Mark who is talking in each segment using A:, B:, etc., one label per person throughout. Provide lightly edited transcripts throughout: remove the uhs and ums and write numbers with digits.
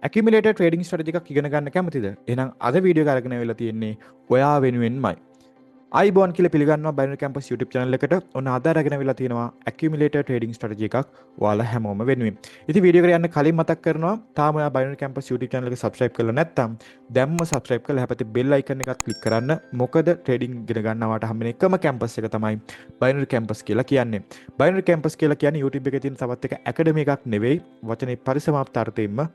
A: ඇකියුමුලේටර් trading strategy එකක් ඉගෙන ගන්න කැමතිද? එහෙනම් අද වීඩියෝ එක අරගෙන වෙලා තියෙන්නේ ඔයා වෙනුවෙන්මයි. අයිබෝන් කියලා පිළිගන්නවා බයිනරි කැම්පස් YouTube channel එකට. ඔන්න අද අරගෙන වෙලා තියෙනවා ඇකියුමුලේටර් ට්‍රේඩින් ස්ට්‍රැටජි එකක් ඔයාලා හැමෝම වෙනුවෙන්. ඉතින් වීඩියෝ එකට යන්න කලින් මතක් කරනවා තාම ඔයා බයිනරි කැම්පස් YouTube channel එක subscribe කරලා නැත්නම් දැම්ම subscribe කරලා හැපැත්තේ bell icon එකත් click කරන්න. මොකද ට්‍රේඩින් ඉගෙන ගන්නවට හම්බෙන එකම කැම්පස් එක තමයි බයිනරි කැම්පස් කියලා කියන්නේ. බයිනරි කැම්පස් කියලා කියන්නේ YouTube එකේ තියෙන තවත් එක academy එකක් නෙවෙයි, වචනේ පරිසමාප්ත අර්ථයෙන්ම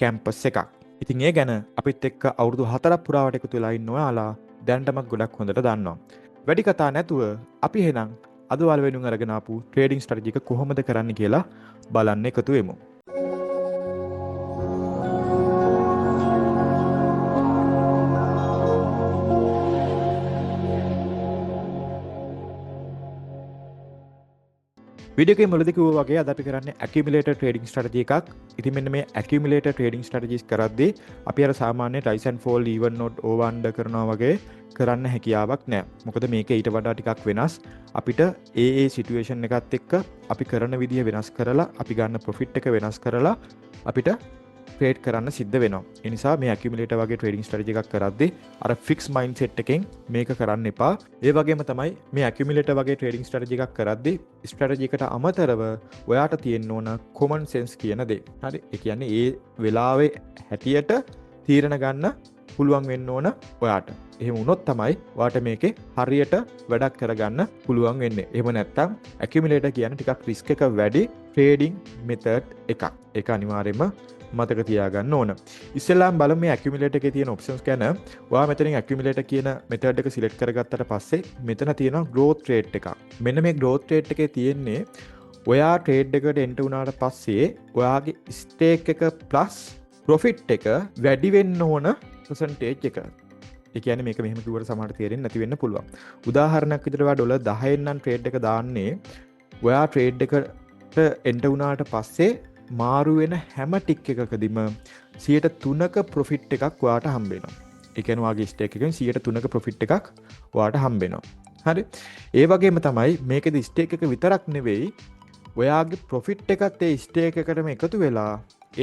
A: කැම්පස් එකක්. ඉතින් ඒ ගැන අපිත් එක්ක අවුරුදු 4ක් පුරාවට එකතු වෙලා ඉන්න ඔයාලා දැන්ටමත් ගොඩක් හොඳට දන්නවා. වැඩි කතා නැතුව අපි එහෙනම් අද ඔයාලා වෙනුවෙන් අරගෙන ආපු ට්‍රේඩින් ස්ට්‍රැටජි එක කොහොමද කරන්න කියලා බලන්න එකතු වෙමු. වීඩියෝ එකේ මුලදී කිව්වා වගේ අද අපි කරන්නේ ඇකියුමුලේටර් ට්‍රේඩින් ස්ට්‍රැටජි එකක්. ඉතින් මෙන්න මේ ඇකියුමුලේටර් ට්‍රේඩින් ස්ට්‍රැටජිස් කරද්දී අපි අර සාමාන්‍ය rise and fall even not over under කරනවා වගේ කරන්න හැකියාවක් නැහැ. මොකද මේක ඊට වඩා ටිකක් වෙනස්. අපිට ඒ සිටුේෂන් එකත් එක්ක අපි කරන විදිය වෙනස් කරලා අපි ගන්න ප්‍රොෆිට් එක වෙනස් කරලා අපිට ට්‍රේඩ් කරන්න සිද්ධ වෙනවා. ඒ නිසා මේ ඇකියුමුලේටර් වගේ ට්‍රේඩින් ස්ට්‍රැටජි එකක් කරද්දී අර ෆික්ස් මයින්ඩ්සෙට් එකෙන් මේක කරන්න එපා. ඒ වගේම තමයි මේ ඇකියුමුලේටර් වගේ ට්‍රේඩින් ස්ට්‍රැටජි එකක් කරද්දී ස්ට්‍රැටජි එකට අමතරව ඔයාට තියෙන්න ඕන common sense කියන දේ. හරි. ඒ කියන්නේ ඒ වෙලාවේ හැටියට තීරණ ගන්න පුළුවන් වෙන්න ඕන ඔයාට. එහෙම වුණොත් තමයි ඔයාට මේකේ හරියට වැඩක් කරගන්න පුළුවන් වෙන්නේ. එහෙම නැත්නම් ඇකියුමුලේටර් කියන්නේ ටිකක් රිස්ක් එක වැඩි ට්‍රේඩින් මෙතඩ් එකක්. ඒක අනිවාර්යයෙන්ම මතක තියාගන්න ඕන. ඉස්සෙල්ලාම බලමු මේ ඇකියුමුලේටර් එකේ තියෙන ඔප්ෂන්ස් ගැන. ඔයා මෙතනින් ඇකියුමුලේටර් කියන මෙතඩ් එක සිලෙක්ට් කරගත්තට පස්සේ මෙතන තියෙනවා growth rate එකක්. මෙන්න මේ growth rate එකේ තියෙන්නේ ඔයා ට්‍රේඩ් එකට එන්ටර් වුණාට පස්සේ ඔයාගේ ස්ටේක් එක ප්ලස් ප්‍රොෆිට් එක වැඩි වෙන්න ඕන percentage එක. ඒ කියන්නේ මේක මෙහෙම කිව්වට සමහරට තේරෙන්නේ නැති වෙන්න පුළුවන්. උදාහරණයක් විදිහට ඔයා ඩොලර් 10න් නම් ට්‍රේඩ් එක දාන්නේ ඔයා ට්‍රේඩ් එකට එන්ටර් වුණාට පස්සේ මාරු වෙන හැම ටික් එකකදීම 3%ක ප්‍රොෆිට් එකක් ඔයාට හම්බ වෙනවා. ඒ කියන්නේ ඔයාගේ ස්ටේක් එකෙන් 3%ක ප්‍රොෆිට් එකක් ඔයාට හම්බ වෙනවා. හරි. ඒ වගේම තමයි මේකෙදි ස්ටේක් එක විතරක් නෙවෙයි ඔයාගේ ප්‍රොෆිට් එකත් ඒ ස්ටේක් එකටම එකතු වෙලා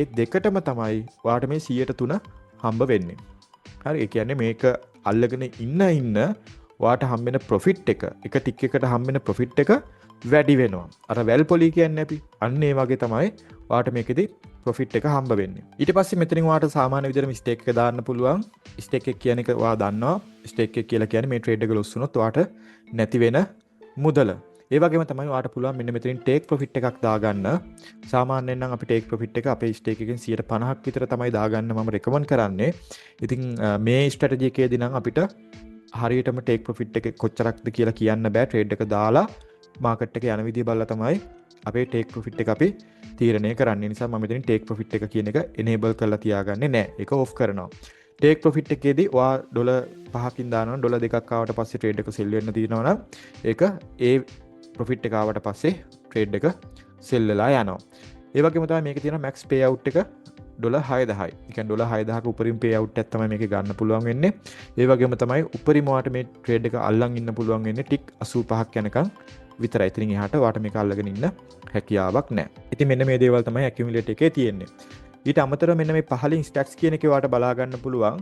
A: ඒ දෙකටම තමයි ඔයාට මේ 3% හම්බ වෙන්නේ. හරි. ඒ කියන්නේ මේක අල්ලගෙන ඉන්න ඔයාට හම්බෙන ප්‍රොෆිට් එක ටික් එකට හම්බෙන ප්‍රොෆිට් එක වැඩි වෙනවා. අර වැල් පොලි කියන්නේ අපි. අන්න ඒ වගේ තමයි ඔයාට මේකෙදි ප්‍රොෆිට් එක හම්බ වෙන්නේ. ඊට පස්සේ මෙතනින් ඔයාට සාමාන්‍ය විදිහට ස්ටේක් එක දාන්න පුළුවන්. ස්ටේක් එක කියන එක ඔයා දන්නවා. ස්ටේක් එක කියලා කියන්නේ මේ ට්‍රේඩ් එක ලොස් වුණොත් ඔයාට නැති වෙන මුදල. ඒ වගේම තමයි ඔයාට පුළුවන් මෙන්න මෙතනින් ටේක් ප්‍රොෆිට් එකක් දාගන්න. සාමාන්‍යයෙන් නම් අපි ටේක් ප්‍රොෆිට් එක අපේ ස්ටේක් එකෙන් 50% විතර තමයි දාගන්න මම රෙකමන්ඩ් කරන්නේ. ඉතින් මේ ස්ට්‍රැටජි එකේදී නම් අපිට හරියටම ටේක් ප්‍රොෆිට් එක කොච්චරක්ද කියලා කියන්න බෑ. ට්‍රේඩ් එක දාලා මාකට් එක යන විදිය බලලා තමයි අපේ ටේක් ප්‍රොෆිට් එක අපි තීරණය කරන්නේ. නිසා මම මෙතනින් ටේක් ප්‍රොෆිට් එක කියන එක enable කරලා තියාගන්නේ නැහැ. ඒක off කරනවා. ටේක් ප්‍රොෆිට් එකේදී ඔයා ඩොලර් 5කින් දානවා ඩොලර් 2ක් ආවට පස්සේ ට්‍රේඩ් එක සෙල් වෙන්න තියෙනවා නම් ඒක ඒ ප්‍රොෆිට් එක ආවට පස්සේ ට්‍රේඩ් එක සෙල් වෙලා යනවා. ඒ වගේම තමයි මේකේ තියෙන max payout එක ඩොලර් 6000යි. ඒ කියන්නේ ඩොලර් 6000ක උපරිම payout එකක් තමයි මේකේ ගන්න පුළුවන් වෙන්නේ. ඒ වගේම තමයි උපරිම වාට මේ ට්‍රේඩ් එක අල්ලන් ඉන්න පුළුවන් වෙන්නේ ටික් 85ක් යනකම් විතරයි. ඉතින් එහාට වාට මේක අල්ලගෙන ඉන්න හැකියාවක් නැහැ. ඉතින් මෙන්න මේ දේවල් තමයි ඇකියුමුලේටර් එකේ තියෙන්නේ. ඊට අමතරව මෙන්න මේ පහලින් ස්ටැට්ස් කියන එකේ වාට බලා ගන්න පුළුවන්.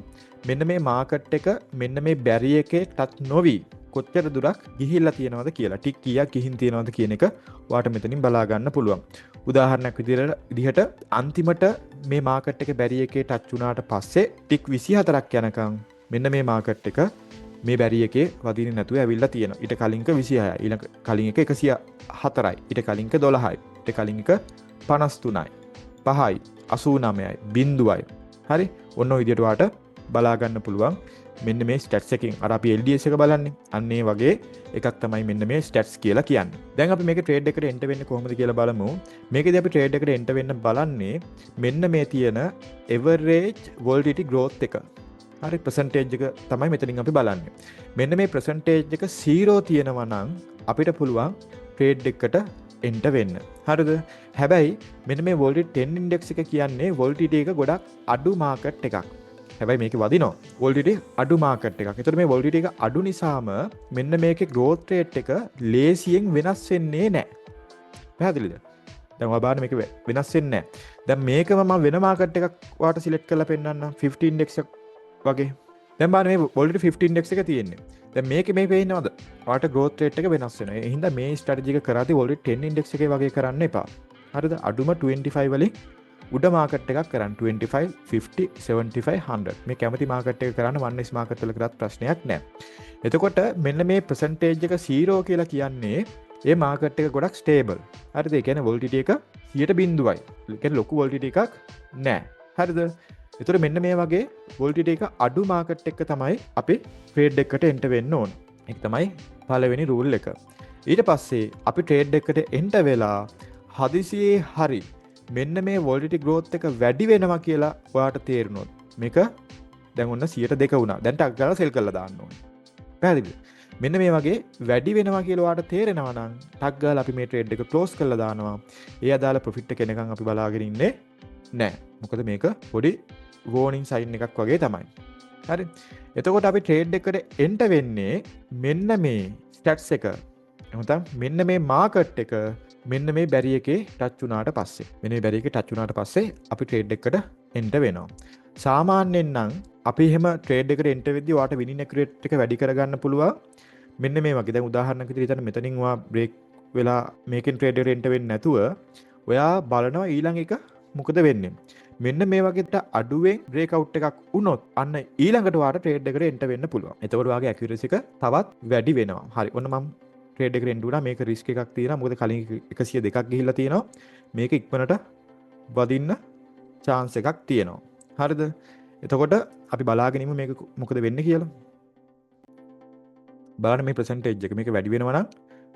A: මෙන්න මේ මාකට් එක මෙන්න මේ බැරි එකේ ටච් නොවි කොච්චර දුරක් ගිහිල්ලා තියෙනවද කියලා ටික් කීයක් ගිහින් තියෙනවද කියන එක වාට මෙතනින් බලා ගන්න පුළුවන්. උදාහරණයක් විදිහට අන්තිමට මේ මාකට් එකේ බැරි එකේ ටච් වුණාට පස්සේ ටික් 24ක් යනකම් මෙන්න මේ මාකට් එක මේ බැරි එකේ වදින්නේ නැතුව ඇවිල්ලා තියෙනවා. ඊට කලින් එක 26යි. ඊළඟ කලින් එක 104යි. ඊට කලින් එක 12යි. ඊට කලින් එක 53යි. 5යි. 89යි. බිංදුවයි. හරි. ඔන්න ඔය විදිහට වාට බලා ගන්න පුළුවන්. මෙන්න මේ ස්ටැට්ස් එකකින් අර අපි LDS එක බලන්නේ. අන්න ඒ වගේ එකක් තමයි මෙන්න මේ ස්ටැට්ස් කියලා කියන්නේ. දැන් අපි මේක ට්‍රේඩ් එකට එන්ටර් වෙන්නේ කොහොමද කියලා බලමු. මේකදී අපි ට්‍රේඩ් එකට එන්ටර් වෙන්න බලන්නේ මෙන්න මේ තියෙන average volatility growth එක. හරි percentage එක තමයි මෙතනින් අපි බලන්නේ. මෙන්න මේ percentage එක 0 තියෙනවා නම් අපිට පුළුවන් ට්‍රේඩ් එකට එන්ටර් වෙන්න. හරිද? හැබැයි මෙන්න මේ volatility 10 index එක කියන්නේ volatility එක ගොඩක් අඩු මාකට් එකක්. හැබැයි මේක වදිනවා volatility අඩු මාකට් එකක්. ඒතර මේ volatility එක අඩු නිසාම මෙන්න මේකේ growth rate එක ලේසියෙන් වෙනස් වෙන්නේ නැහැ. පැහැදිලිද? දැන් ඔයා බලන්න මේක වෙනස් වෙන්නේ නැහැ. දැන් මේකම මම වෙන මාකට් එකක් වාට සිලෙක්ට් කරලා පෙන්නන්න 50 ඉන්ඩෙක්ස් එක වගේ. දැන් බලන්න මේ already 50 ඉන්ඩෙක්ස් එක තියෙන්නේ. දැන් මේකේ මේ පේනවද? වාට growth rate එක වෙනස් වෙනවා. ඒ හින්දා මේ ස්ට්‍රැටජි එක කරාදී already 10 ඉන්ඩෙක්ස් එකේ වගේ කරන්න එපා. හරිද? අඩුම 25 වලින් උඩ මාකට් එකක් කරන්න 25 50 75 100 මේ කැමති මාකට් එක කරන්න 1s මාකට් වල කරත් ප්‍රශ්නයක් නැහැ. එතකොට මෙන්න මේ percentage එක 0 කියලා කියන්නේ ඒ මාකට් එක ගොඩක් ස්ටේබල්. හරිද? ඒ කියන්නේ volatility එක 0.0යි. ඒ කියන්නේ ලොකු volatility එකක් නැහැ. හරිද? එතකොට මෙන්න මේ වගේ volatility එක අඩු මාකට් එක තමයි අපි ට්‍රේඩ් එකකට එන්ටර් වෙන්න ඕන. ඒක තමයි පළවෙනි රූල් එක. ඊට පස්සේ අපි ට්‍රේඩ් එකකට එන්ටර් වෙලා හදිසියේ හරි මෙන්න මේ volatility growth එක වැඩි වෙනවා කියලා ඔයාට තේරුණොත් මේක දැන් ඔන්න 102 වුණා. දැන් ටක් ගාලා සෙල් කරලා දාන්න ඕනේ. පැහැදිලිද? මෙන්න මේ වගේ වැඩි වෙනවා කියලා ඔයාට තේරෙනවා නම් ටක් ගාලා අපි මේ ට්‍රේඩ් එක ක්ලෝස් කරලා දානවා. ඒ අදාළ ප්‍රොෆිට් එක එනකන් අපි බලාගෙන ඉන්නේ නැහැ. මොකද මේක පොඩි warning sign එකක් වගේ තමයි. හරි? එතකොට අපි ට්‍රේඩ් එකට එන්ටර් වෙන්නේ මෙන්න මේ ස්ටැට්ස් එක. එහෙනම් මෙන්න මේ මාකට් එක මෙන්න මේ බැරි එකේ ටච් වුණාට පස්සේ මෙන්න මේ බැරි එකේ ටච් වුණාට පස්සේ අපි ට්‍රේඩ් එකකට එන්ටර් වෙනවා. සාමාන්‍යයෙන් නම් අපි එහෙම ට්‍රේඩ් එකට එන්ටර් වෙද්දී ඔයාට විනින් ඇකියුරේට් එක වැඩි කරගන්න පුළුවන්. මෙන්න මේ වගේ දැන් උදාහරණයක් විදිහට හිතන්න මෙතනින් ඔයා බ්‍රේක් වෙලා මේකෙන් ට්‍රේඩ් එකට එන්ටර් වෙන්නේ නැතුව ඔයා බලනවා ඊළඟ එක මොකද වෙන්නේ. මෙන්න මේ වගේට අඩුවෙන් බ්‍රේක් අවුට් එකක් වුණොත් අන්න ඊළඟට ඔයාට ට්‍රේඩ් එකට එන්ටර් වෙන්න පුළුවන්. එතකොට ඔයාගේ ඇකියුරසි එක තවත් වැඩි වෙනවා. හරි. ඔන්න මම ට්‍රේඩ් එකට එන්ටර් වුණා. මේක රිස්ක් එකක් තියෙනවා. මොකද කලින් 102ක් ගිහිල්ලා තියෙනවා. මේක ඉක්මනට වදින්න chance එකක් තියෙනවා. හරිද? එතකොට අපි බලාගෙන ඉමු මේක මොකද වෙන්නේ කියලා. බලන්න මේ percentage එක මේක වැඩි වෙනවා නම්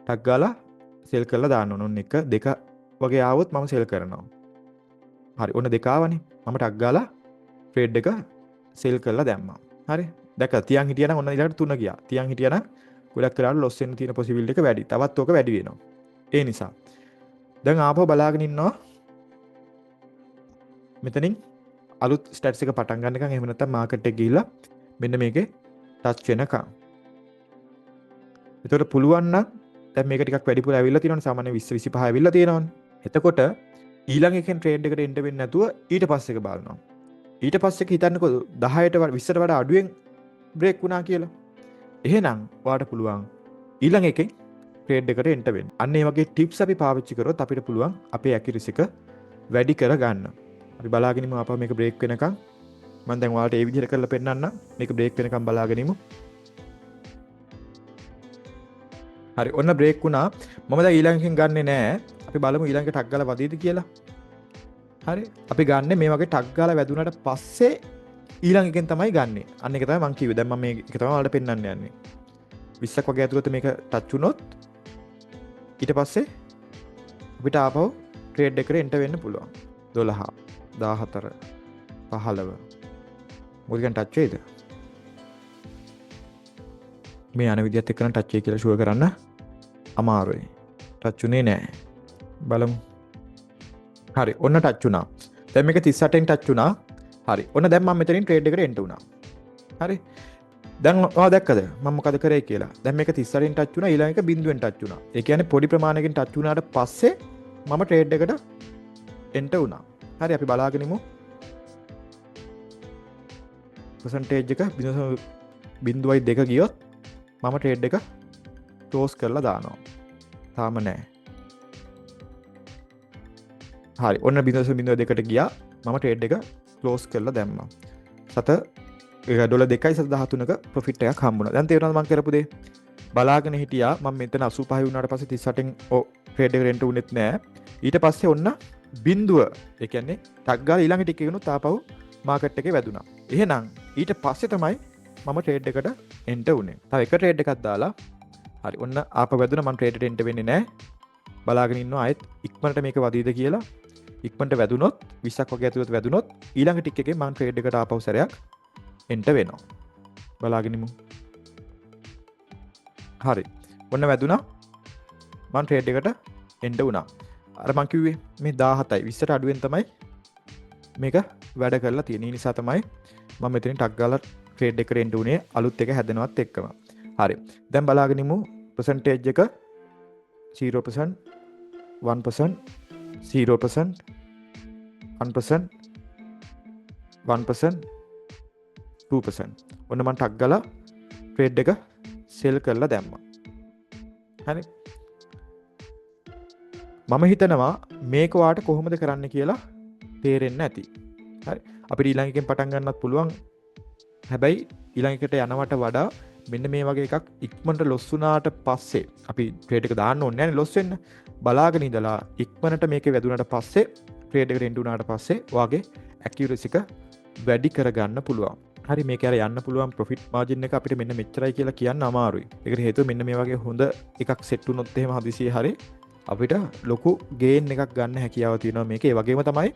A: ටක් ගාලා සෙල් කරලා දාන්න ඕන. ඔන්න 1 2 වගේ ආවොත් මම සෙල් කරනවා. හරි. ඔන්න 2 ආවනේ. මම ටක් ගාලා ට්‍රේඩ් එක සෙල් කරලා දැම්මා. හරි. දැක්කා තියන් හිටියා නම් ඔන්න ඊළඟට 3 ගියා. තියන් හිටියා නම් ගොඩක් වෙලාවට ලොස් වෙන්න තියෙන possibility එක වැඩි. තවත් ඕක වැඩි වෙනවා. ඒ නිසා දැන් ආපහු බලාගෙන ඉන්නවා. මෙතනින් අලුත් ස්ටැට්ස් එක පටන් ගන්නකම් එහෙම නැත්නම් මාකට් එක ගිහිල්ලා මෙන්න මේකේ ටච් වෙනකම්. එතකොට පුළුවන් නම් දැන් මේක ටිකක් වැඩිපුර ඇවිල්ලා තියෙනවනේ සාමාන්‍ය 20 25 ඇවිල්ලා තියෙනවනේ. එතකොට ඊළඟ එකෙන් ට්‍රේඩ් එකට එන්ටර් වෙන්නේ නැතුව ඊට පස්සේ එක බලනවා. ඊට පස්සේ හිතන්නකෝ 10ට 20ට වඩා අඩුවෙන් බ්‍රේක් වුණා කියලා. එහෙනම් ඔයාට පුළුවන් ඊළඟ එකෙන් ට්‍රේඩ් එකට එන්ටර් වෙන්න. අන්න ඒ වගේ ටිප්ස් අපි පාවිච්චි කරොත් අපිට පුළුවන් අපේ ඇකියුරසි එක වැඩි කරගන්න. අපි බලාගෙන ඉමු ආපහු මේක බ්‍රේක් වෙනකන්. මම දැන් ඔයාලට ඒ විදිහට කරලා පෙන්නන්නම්. මේක බ්‍රේක් වෙනකන් බලාගෙන ඉමු. හරි ඔන්න බ්‍රේක් වුණා. මම දැන් ඊළඟකින් ගන්නෙ නෑ. අපි බලමු ඊළඟට ටක් ගාලා වදීද කියලා. හරි. අපි ගන්නෙ මේ වගේ ටක් ගාලා වැදුනට පස්සේ ඊළඟ එකෙන් තමයි ගන්නෙ. අන්න එක තමයි මම කිව්වේ. දැන් මම මේක තමයි ඔයාලට පෙන්නන්න යන්නේ. 20ක් වගේ ඇතුළත මේක ටච් වුණොත් ඊට පස්සේ අපිට ආපහු ට්‍රේඩ් එකට එන්ටර් වෙන්න පුළුවන්. 12 14 15 මොකද ගන්න ටච් වෙයිද? මේ යන විදිහත් එක්කන ටච් වෙයි කියලා ෂුවර් කරන්න අමාරුයි. ටච් උනේ නැහැ. බලමු. හරි ඔන්න ටච් වුණා. දැන් මේක 38න් ටච් වුණා. හරි. ඔන්න දැන් මම මෙතනින් ට්‍රේඩ් එකට එන්ටර් වුණා. හරි. දැන් ඔයා දැක්කද මම මොකද කරේ කියලා? දැන් මේක 38න් ටච් වුණා ඊළඟ එක බිඳුවෙන් ටච් වුණා. ඒ කියන්නේ පොඩි ප්‍රමාණයකින් ටච් වුණාට පස්සේ මම ට්‍රේඩ් එකට එන්ටර් වුණා. හරි අපි බලාගෙන ඉමු. percentage එක 0.2 ගියොත් මම ට්‍රේඩ් එක ක්ලෝස් කරලා දානවා. තාම නෑ. හරි ඔන්න 0.2කට ගියා. මම ට්‍රේඩ් එක ක්ලෝස් කරලා දැම්මා. සත $2.13ක ප්‍රොෆිට් එකක් හම්බුණා. දැන් තේරෙනවද මම කරපු දේ? බලාගෙන හිටියා මම මෙතන 85 වුණාට පස්සේ 38න් ට්‍රේඩ් එකට එන්ටර් වුණෙත් නෑ. ඊට පස්සේ ඔන්න බිඳුව ඒ කියන්නේ ටක් ගාලා ඊළඟ ටික එකනොත් ආපහු මාකට් එකේ වැදුනා. එහෙනම් ඊට පස්සේ තමයි මම ට්‍රේඩ් එකට එන්ටර් වුණේ. තව එක ට්‍රේඩ් එකක් දාලා හරි ඔන්න ආපහු වැදුනා. මම ට්‍රේඩ් එකට එන්ටර් වෙන්නේ නැහැ. බලාගෙන ඉන්නවා ආයෙත් ඉක්මනට මේක වදීද කියලා. ඉක්මනට වැදුනොත් 20ක් වගේ ඇතුළත වැදුනොත් ඊළඟ ටික එකේ මම ට්‍රේඩ් එකට ආපහු සැරයක් එන්ටර් වෙනවා. බලාගෙන ඉමු. හරි. ඔන්න වැදුනා. මම ට්‍රේඩ් එකට එන්ටර් වුණා. අර මං කිව්වේ මේ 17යි 20ට අඩුවෙන් තමයි මේක වැඩ කරලා තියෙන්නේ. නිසා තමයි මම මෙතනින් ටක් ගාලා ට්‍රේඩ් එකට එන්ටර් උනේ අලුත් එක හැදෙනවත් එක්කම. හරි. දැන් බලාගෙන ඉමු percentage එක 0%, 1%, 0%, 1%, 1%, 2%. ඔන්න මම ටක් ගාලා ට්‍රේඩ් එක සෙල් කරලා දැම්මා. හරි. මම හිතනවා මේක වාට කොහොමද කරන්න කියලා තේරෙන්නේ නැති. හරි. අපිට ඊළඟ එකෙන් පටන් ගන්නත් පුළුවන්. හැබැයි ඊළඟ එකට යනවට වඩා මෙන්න මේ වගේ එකක් ඉක්මනට ලොස් වුණාට පස්සේ අපි ට්‍රේඩ් එක දාන්න ඕනේ නැහැ නේ ලොස් වෙන්න. බලාගෙන ඉඳලා ඉක්මනට මේකේ වැදුනට පස්සේ ට්‍රේඩ් එකට එන්ට් වුණාට පස්සේ ඔයාගේ ඇකියුරසි එක වැඩි කරගන්න පුළුවන්. හරි මේක අර යන්න පුළුවන් ප්‍රොෆිට් මාජින් එක අපිට මෙන්න මෙච්චරයි කියලා කියන්න අමාරුයි. ඒකට හේතුව මෙන්න මේ වගේ හොඳ එකක් සෙට් වුණොත් එහෙම හදිසියෙ හරි අපිට ලොකු ගේන් එකක් ගන්න හැකියාව තියෙනවා මේක. ඒ වගේම තමයි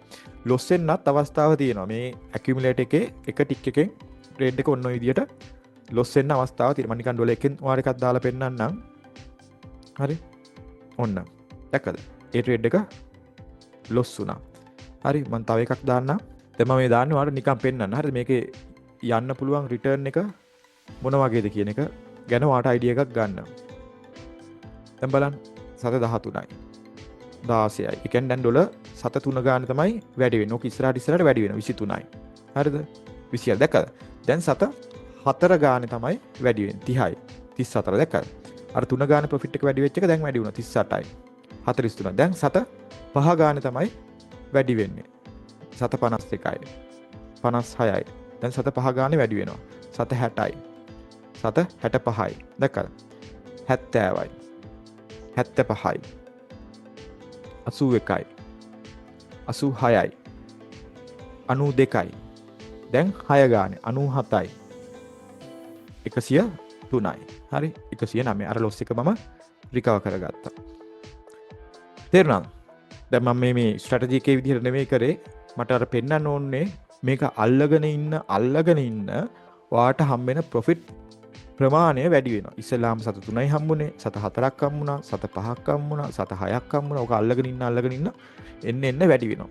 A: ලොස් වෙන්නත් අවස්ථාව තියෙනවා. මේ ඇකියුමුලේටර් එකේ එක ටික් එකෙන් ට්‍රේඩ් එක ඔන්න ඔය විදියට ලොස් වෙන්න අවස්ථාව තියෙනවා. මම නිකන් ඩොලර් එකෙන් වාර එකක් දාලා පෙන්නන්නම්. හරි. ඔන්න. දැක්කද? ඒ ට්‍රේඩ් එක ලොස් වුණා. හරි මම තව එකක් දාන්නම්. දැන් මම මේ දාන්නේ ඔයාලට නිකන් පෙන්නන්න. හරිද? මේකේ යන්න පුළුවන් රිටර්න් එක මොන වගේද කියන එක ගැන ඔයාලට අයිඩියා එකක් ගන්න. දැන් බලන්න. 7.13යි 16යි. ඒ කියන්නේ දැන් ඩොලර් 7.3 ගාන තමයි වැඩි වෙන්නේ. ඕක ඉස්සරහට වැඩි වෙනවා 23යි. හරිද? 26 දැක්කද? දැන් 7.4 ගානේ තමයි වැඩි වෙන්නේ 30යි. 34 දැක්කද? අර 3 ගානේ ප්‍රොෆිට් එක වැඩි වෙච්ච එක දැන් වැඩි වුණා 38යි. 43. දැන් 7.5 ගානේ තමයි වැඩි වෙන්නේ. 7.51යි. 56යි. දැන් 7.5 ගානේ වැඩි වෙනවා. 7.60යි. 7.65යි. දැක්කද? 70යි. 75යි 81යි 86යි 92යි දැන් 6 ගානේ 97යි 103යි හරි 109 අර ලොස් එක මම රිකවර් කරගත්තා. තේරුණාද? දැන් මම මේ ස්ට්‍රැටජි එකේ විදිහට නෙමෙයි කරේ. මට අර පෙන්වන්න ඕනේ මේක අල්ලගෙන ඉන්න ඔයාට හම්බ වෙන ප්‍රොෆිට් ප්‍රමාණය වැඩි වෙනවා. ඉස්සෙල්ලාම 7.3යි හම්බුනේ, 7.4ක් හම්බුණා, 7.5ක් හම්බුණා, 7.6ක් හම්බුණා. ඔක අල්ලගෙන ඉන්න එන්න වැඩි වෙනවා.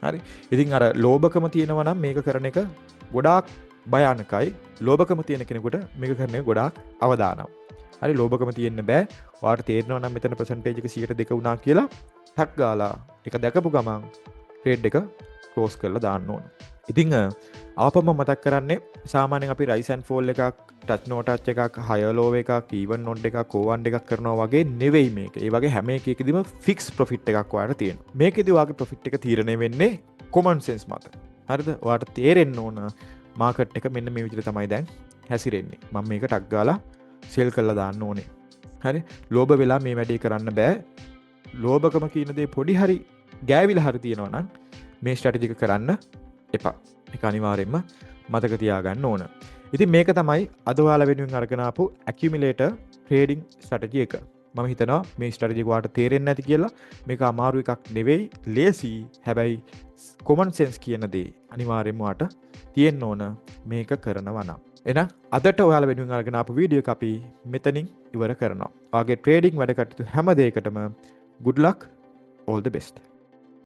A: හරි. ඉතින් අර ලෝභකම තියෙනවා නම් මේක කරන එක ගොඩාක් භයානකයි. ලෝභකම තියෙන කෙනෙකුට මේක කරන එක ගොඩාක් අවදානම්. හරි ලෝභකම තියෙන්න බෑ. ඔයාලට තේරෙනවා නම් මෙතන percentage එක 102 වුණා කියලා ටක් ගාලා ඒක දැකපු ගමන් ට්‍රේඩ් එක ක්ලෝස් කරලා දාන්න ඕන. ඉතින් ආපම මතක් කරන්නේ සාමාන්‍යයෙන් අපි rise and fall එකක් ටච් නෝ ටච් එකක් හයර් ලෝ එකක් ඊවන් නොඩ් එකක් ඕවන් එකක් කරනවා වගේ නෙවෙයි මේක. ඒ වගේ හැම එකකදීම ෆික්ස් ප්‍රොෆිට් එකක් ඔයාලට තියෙනවා. මේකෙදී ඔයාගේ ප්‍රොෆිට් එක තීරණය වෙන්නේ common sense මත. හරිද? ඔයාලට තේරෙන්න ඕන මාකට් එක මෙන්න මේ විදිහට තමයි දැන් හැසිරෙන්නේ. මම මේක ටක් ගාලා සෙල් කරලා දාන්න ඕනේ. හරි? ලෝභ වෙලා මේ වැඩේ කරන්න බෑ. ලෝභකම කියන දේ පොඩි හරි ගෑවිලා හරි තියෙනවා නම් මේ ස්ට්‍රැටජි එක කරන්න එපා. ඒක අනිවාර්යෙන්ම මතක තියාගන්න ඕන. ඉතින් මේක තමයි අද ඔයාලා වෙනුවෙන් අරගෙන ආපු accumulator trading strategy එක. මම හිතනවා මේ strategy එක ඔයාලට තේරෙන්නේ නැති කියලා. මේක අමාරු එකක් නෙවෙයි, ලේසි. හැබැයි common sense කියන දේ අනිවාර්යෙන්ම ඔයාලට තියෙන්න ඕන මේක කරනවා නම්. එහෙනම් අදට ඔයාලා වෙනුවෙන් අරගෙන ආපු වීඩියෝ එක අපි මෙතනින් ඉවර කරනවා. ඔයාගේ trading වැඩ කටයුතු හැම දෙයකටම good luck, all the best.